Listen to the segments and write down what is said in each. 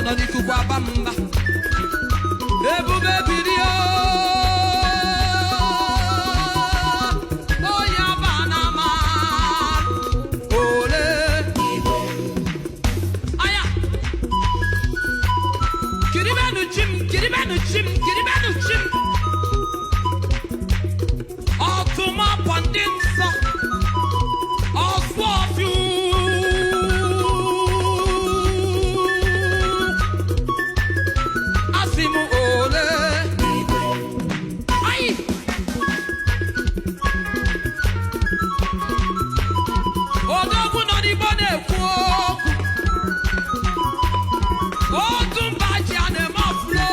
no ni ku kwa bamba ebube birio o ya bana ma ole aya kiribanu chim Altuma pandinsa Oswafyu Asimu ole Ay Odogu no di bone kwoku Otumba ji ane maflo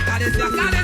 Calesia,